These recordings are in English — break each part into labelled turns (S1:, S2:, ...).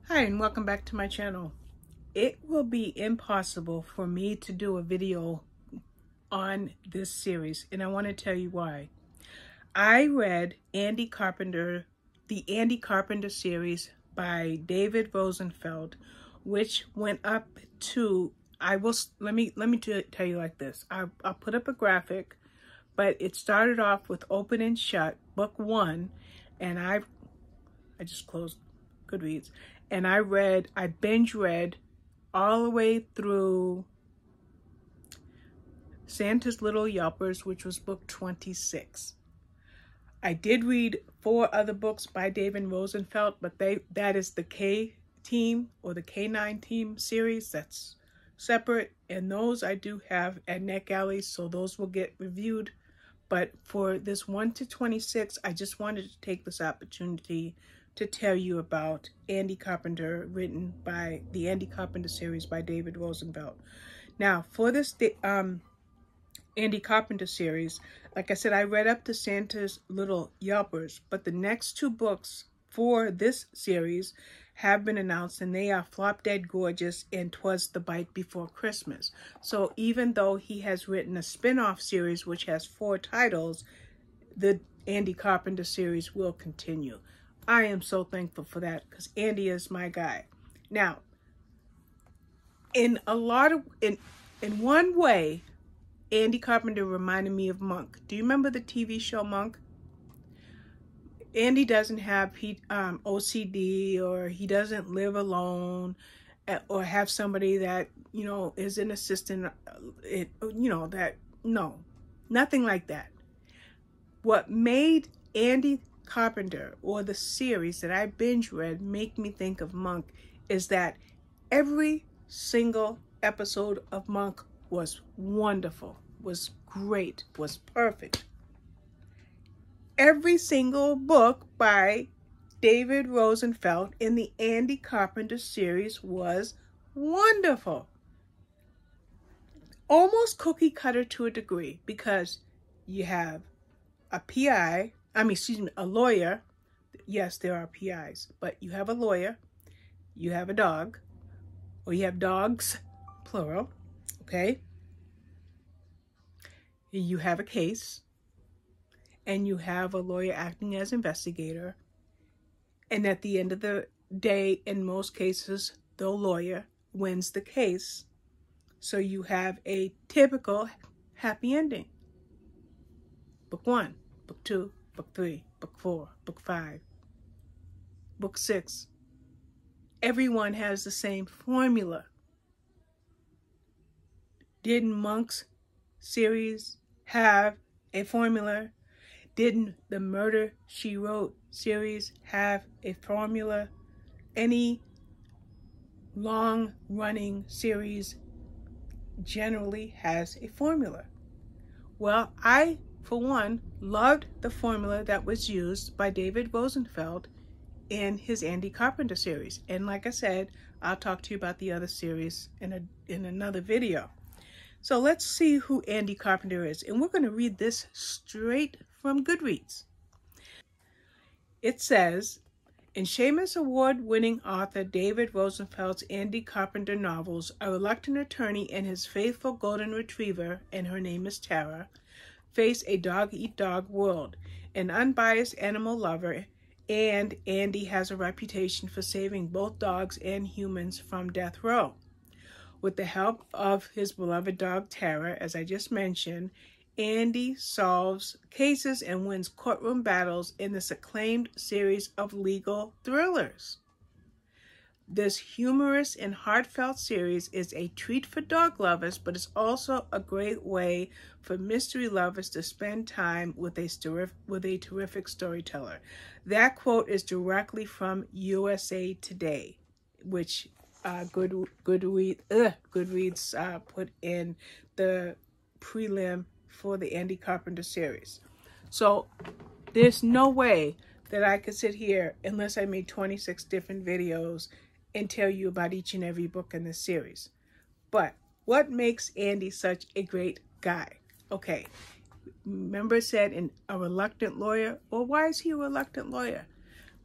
S1: Hi, and welcome back to my channel. It will be impossible for me to do a video on this series, and I want to tell you why. I read Andy Carpenter, the Andy Carpenter series by David Rosenfelt, which went up to, let me tell you like this. I'll put up a graphic, but it started off with Open and Shut, book 1, and I just closed Goodreads, and I binge read all the way through Santa's Little Yelpers, which was book 26. I did read 4 other books by David Rosenfelt, but that is the K Team or the K9 Team series. That's separate, and those I do have at NetGalley, so those will get reviewed. But for this 1 to 26, I just wanted to take this opportunity to tell you about Andy Carpenter, written by the Andy Carpenter series by David Rosenfelt. Now, for this Andy Carpenter series, like I said, I read up to Santa's Little Yelpers, but the next 2 books for this series have been announced, and they are Flop Dead Gorgeous and 'Twas the Bite Before Christmas. So even though he has written a spin-off series which has 4 titles, the Andy Carpenter series will continue. I am so thankful for that because Andy is my guy. Now, in one way, Andy Carpenter reminded me of Monk. Do you remember the TV show Monk? Andy doesn't have OCD, or he doesn't live alone, or have somebody that, is an assistant, no, nothing like that. What made Andy Carpenter, or the series that I binge read, make me think of Monk is that every single episode of Monk was wonderful, was great, was perfect. Every single book by David Rosenfelt in the Andy Carpenter series was wonderful. Almost cookie cutter to a degree, because you have a lawyer. Yes, there are PIs, but you have a lawyer, you have a dog, or you have dogs, plural, okay? You have a case, and you have a lawyer acting as investigator, and at the end of the day, in most cases, the lawyer wins the case. So you have a typical happy ending. Book 1, book 2, book 3, book 4, book 5, book 6. Everyone has the same formula. Didn't Monk's series have a formula? Didn't the Murder, She Wrote series have a formula? Any long-running series generally has a formula. Well, I, for one, loved the formula that was used by David Rosenfelt in his Andy Carpenter series. And like I said, I'll talk to you about the other series in another video. So let's see who Andy Carpenter is. And we're going to read this straight from Goodreads. It says, in Shamus Award-winning author David Rosenfelt's Andy Carpenter novels, a reluctant attorney and his faithful golden retriever, and her name is Tara, face a dog-eat-dog world. An unbiased animal lover, and Andy has a reputation for saving both dogs and humans from death row. With the help of his beloved dog Tara, as I just mentioned, Andy solves cases and wins courtroom battles in this acclaimed series of legal thrillers. This humorous and heartfelt series is a treat for dog lovers, but it's also a great way for mystery lovers to spend time with a terrific storyteller. That quote is directly from USA Today, which Goodreads put in the prelim for the Andy Carpenter series. So there's no way that I could sit here, unless I made 26 different videos, and tell you about each and every book in this series. But what makes Andy such a great guy? Okay, remember it said in a reluctant lawyer. Well, why is he a reluctant lawyer?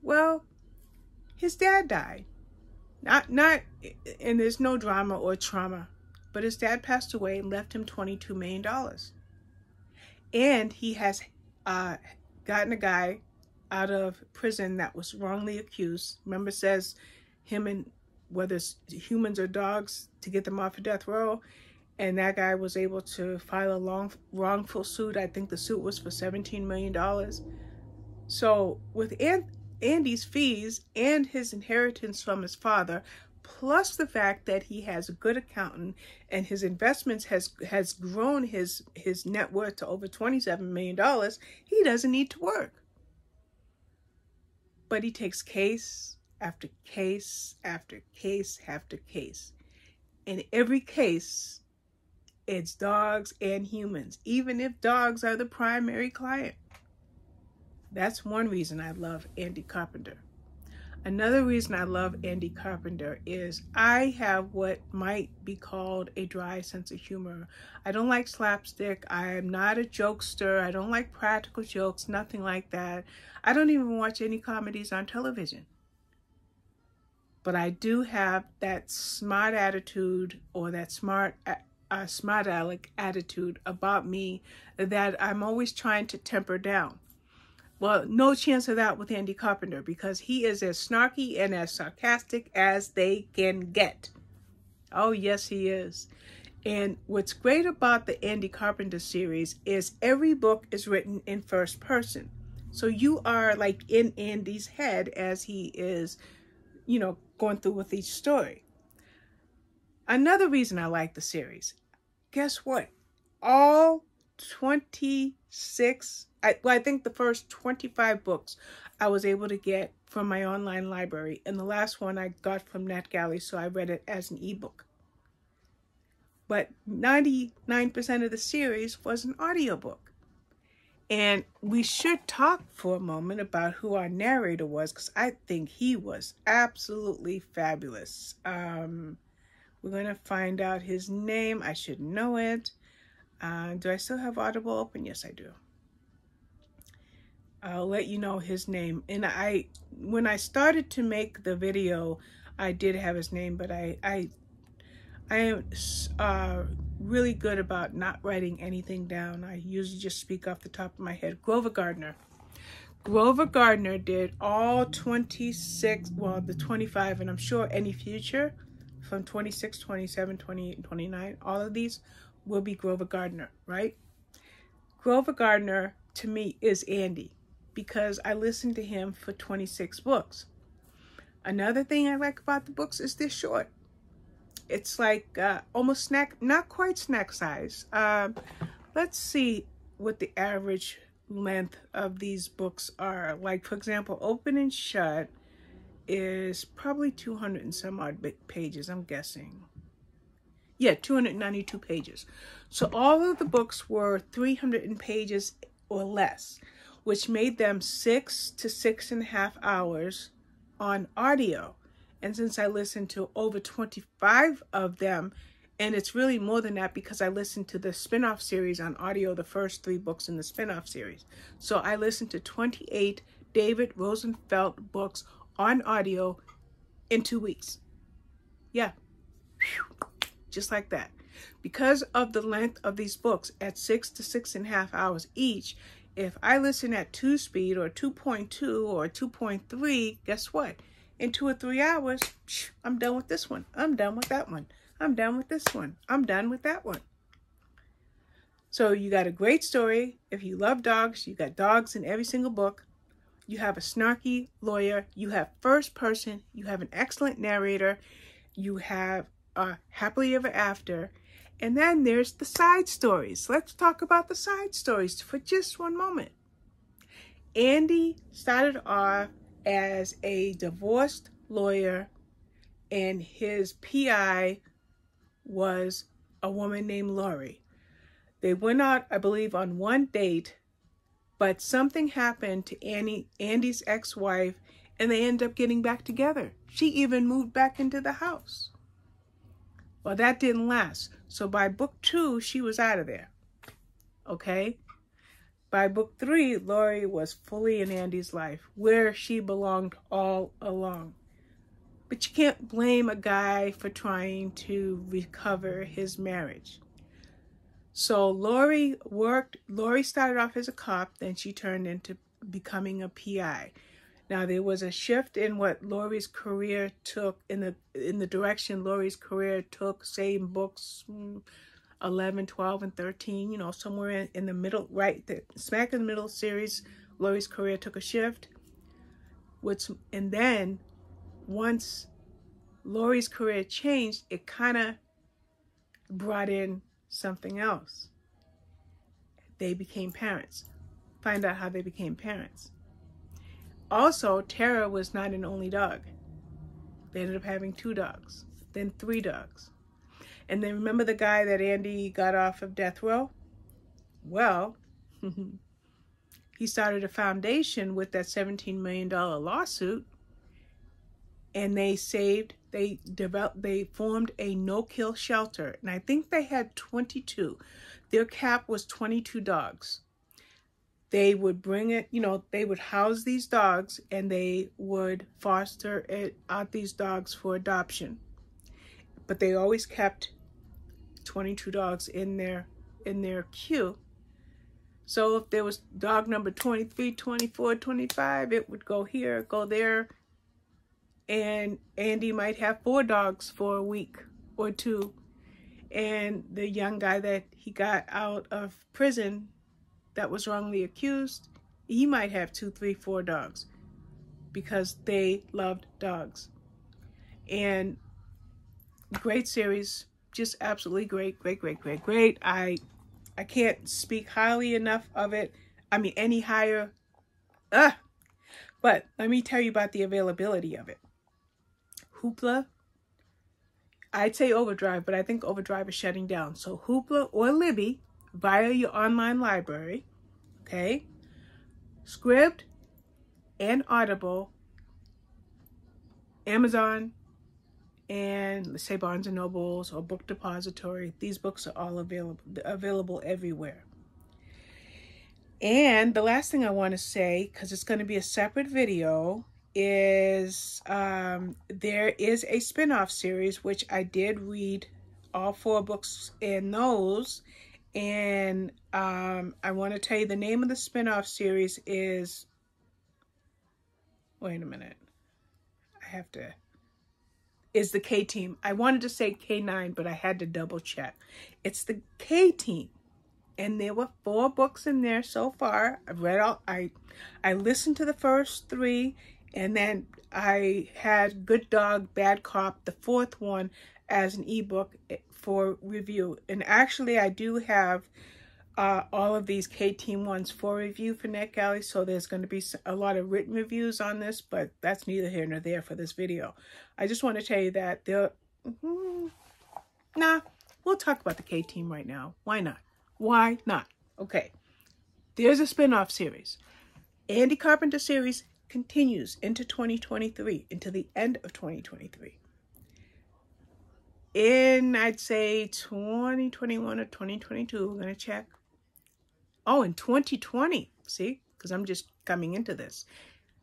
S1: Well, his dad died. And there's no drama or trauma, but his dad passed away and left him $22 million. And he has gotten a guy out of prison that was wrongly accused. Remember, says him and whether it's humans or dogs to get them off of death row. And that guy was able to file a wrongful suit. I think the suit was for $17 million. So with Andy's fees and his inheritance from his father, plus the fact that he has a good accountant and his investments has grown his net worth to over $27 million, he doesn't need to work. But he takes case after case after case after case. In every case, it's dogs and humans, even if dogs are the primary client. That's one reason I love Andy Carpenter. Another reason I love Andy Carpenter is I have what might be called a dry sense of humor. I don't like slapstick. I am not a jokester. I don't like practical jokes, nothing like that. I don't even watch any comedies on television. But I do have that smart attitude, or that smart aleck attitude about me that I'm always trying to temper down. Well, no chance of that with Andy Carpenter, because he is as snarky and as sarcastic as they can get. Oh, yes, he is. And what's great about the Andy Carpenter series is every book is written in first person. So you are like in Andy's head as he is, going through with each story. Another reason I like the series, guess what? All 26, I think the first 25 books I was able to get from my online library, and the last one I got from NetGalley, so I read it as an ebook. But 99% of the series was an audiobook. And we should talk for a moment about who our narrator was, because I think he was absolutely fabulous. We're going to find out his name. I should know it. Do I still have Audible open? Yes, I do. I'll let you know his name. And when I started to make the video, I did have his name, but I am really good about not writing anything down. I usually just speak off the top of my head. Grover Gardner. Grover Gardner did all 26, well, the 25, and I'm sure any future from 26, 27, 28, and 29, all of these will be Grover Gardner, right? Grover Gardner, to me, is Andy, because I listened to him for 26 books. Another thing I like about the books is they're short. It's like almost not quite snack size. Let's see what the average length of these books are. Like, for example, Open and Shut is probably 200 and some odd pages, I'm guessing. Yeah, 292 pages. So all of the books were 300 pages or less, which made them 6 to 6.5 hours on audio. And since I listened to over 25 of them, and it's really more than that because I listened to the spin-off series on audio, the first 3 books in the spin-off series. So I listened to 28 David Rosenfelt books on audio in 2 weeks. Yeah. Just like that. Because of the length of these books at 6 to 6.5 hours each, if I listen at 2 speed or 2.2 or 2.3, guess what? In 2 or 3 hours, I'm done with this one. I'm done with that one. I'm done with this one. I'm done with that one. So you got a great story. If you love dogs, you got dogs in every single book. You have a snarky lawyer. You have first person. You have an excellent narrator. You have a happily ever after. And then there's the side stories. Let's talk about the side stories for just one moment. Andy started off as a divorced lawyer, and his PI was a woman named Lori. They went out, I believe, on one date, but something happened to Andy's ex-wife, and they ended up getting back together. She even moved back into the house. Well, that didn't last. So by book 2, she was out of there. Okay? By book 3, Lori was fully in Andy's life, where she belonged all along. But you can't blame a guy for trying to recover his marriage. So Lori started off as a cop, then she turned into becoming a PI. Now there was a shift in what Lori's career took, in the direction Lori's career took, say in books 11, 12, and 13, you know, somewhere in the middle, right, smack in the middle series, Lori's career took a shift. And then once Lori's career changed, it kind of brought in something else. They became parents. Find out how they became parents. Also, Tara was not an only dog. They ended up having 2 dogs, then 3 dogs. And then remember the guy that Andy got off of death row? Well, he started a foundation with that $17 million lawsuit, and they formed a no-kill shelter. And I think they had 22. Their cap was 22 dogs. They would bring it, you know, they would house these dogs, and they would foster out these dogs for adoption. But they always kept 22 dogs in their queue. So if there was dog number 23, 24, 25, it would go here, go there. And Andy might have 4 dogs for a week or 2. And the young guy that he got out of prison that was wrongly accused, he might have 2, 3, 4 dogs because they loved dogs. And great series, just absolutely great. I can't speak highly enough of it. I mean, any higher. But let me tell you about the availability of it. Hoopla, I'd say Overdrive, but I think Overdrive is shutting down. So Hoopla or Libby via your online library, okay? Scribd and Audible, Amazon, and let's say Barnes & Nobles or Book Depository. These books are all available everywhere. And the last thing I want to say, because it's going to be a separate video, is there is a spin-off series, which I did read all 4 books in those. And I want to tell you the name of the spin-off series is, wait a minute, is the K-Team. I wanted to say K9, but I had to double check. It's the K-Team. And there were 4 books in there so far. I've read all, I listened to the first 3, and then I had Good Dog, Bad Cop, the 4th one, as an ebook for review. And actually, I do have all of these K-Team ones for review for NetGalley, so there's going to be a lot of written reviews on this, but that's neither here nor there for this video. I just want to tell you that we'll talk about the K-Team right now. Why not? Why not? Okay. There's a spin-off series. Andy Carpenter series continues into 2023, into the end of 2023. In, I'd say, 2021 or 2022, we're going to check. Oh, in 2020, see, because I'm just coming into this,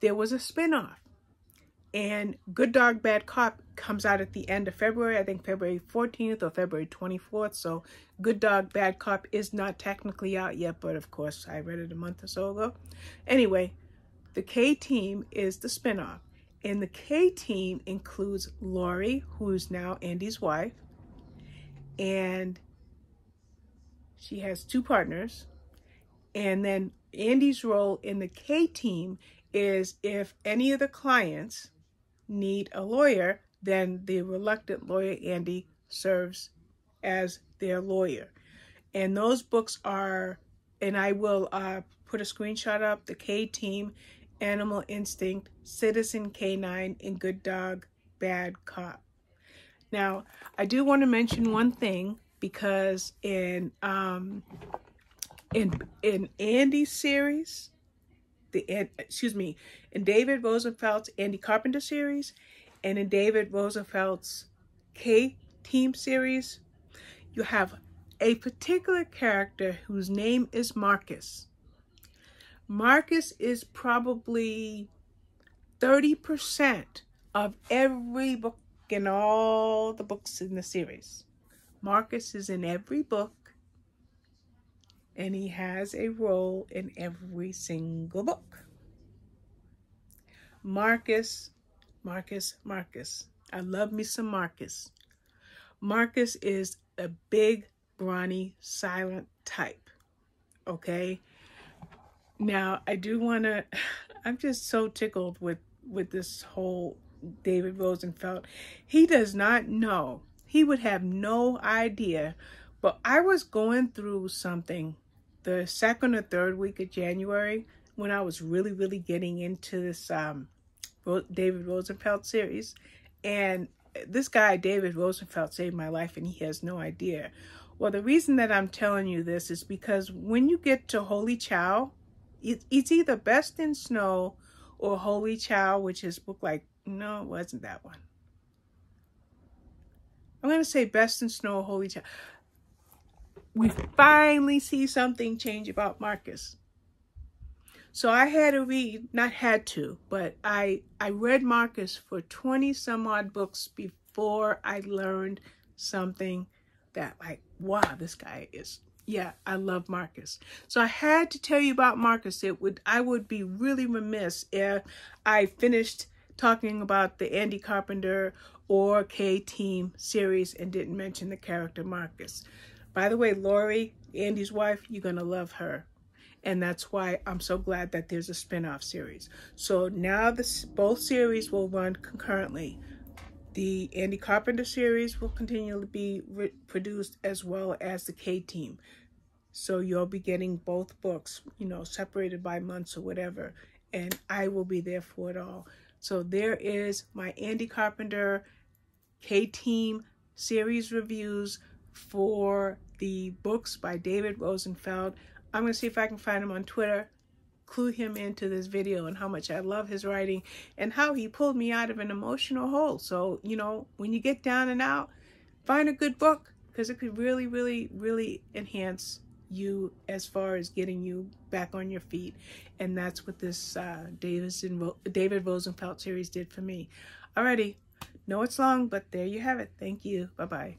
S1: there was a spinoff. And Good Dog, Bad Cop comes out at the end of February, I think February 14th or February 24th. So Good Dog, Bad Cop is not technically out yet, but of course I read it a month or so ago. Anyway, the K-Team is the spinoff. And the K-Team includes Lori, who's now Andy's wife. And she has 2 partners. And then Andy's role in the K-Team is if any of the clients need a lawyer, then the reluctant lawyer Andy serves as their lawyer. And those books are, and I will put a screenshot up, the K-Team, Animal Instinct, Citizen K9, and Good Dog, Bad Cop. Now, I do want to mention one thing, because in Andy's series, in David Rosenfelt's Andy Carpenter series, and in David Rosenfelt's K-Team series, you have a particular character whose name is Marcus. Marcus is probably 30% of every book in all the books in the series. Marcus is in every book, and he has a role in every single book. Marcus, Marcus, Marcus. I love me some Marcus. Marcus is a big, brawny, silent type. Okay? Now, I do want to, I'm just so tickled with this whole David Rosenfelt. He does not know. He would have no idea. But I was going through something the second or third week of January when I was really, really getting into this David Rosenfelt series. And this guy, David Rosenfelt, saved my life, and he has no idea. Well, the reason that I'm telling you this is because when you get to Holy Chow, it's either Best in Snow or Holy Chow, which is book like, no, it wasn't that one. I'm going to say Best in Snow or Holy Chow. We finally see something change about Marcus. So I had to read, not had to, but I read Marcus for 20 some odd books before I learned something that, like, wow, this guy is, yeah, I love Marcus. So I had to tell you about Marcus. I would be really remiss if I finished talking about the Andy Carpenter or K-Team series and didn't mention the character Marcus. By the way, Lori, Andy's wife, you're going to love her. And that's why I'm so glad that there's a spin-off series. So now both series will run concurrently. The Andy Carpenter series will continue to be produced, as well as the K-Team. So you'll be getting both books, you know, separated by months or whatever. And I will be there for it all. So there is my Andy Carpenter K-Team series reviews for the books by David Rosenfelt. I'm going to see if I can find him on Twitter, clue him into this video and how much I love his writing and how he pulled me out of an emotional hole. So, you know, when you get down and out, find a good book, because it could really, really, really enhance you as far as getting you back on your feet. And that's what this David Rosenfelt series did for me. Alrighty. Know it's long, but there you have it. Thank you. Bye-bye.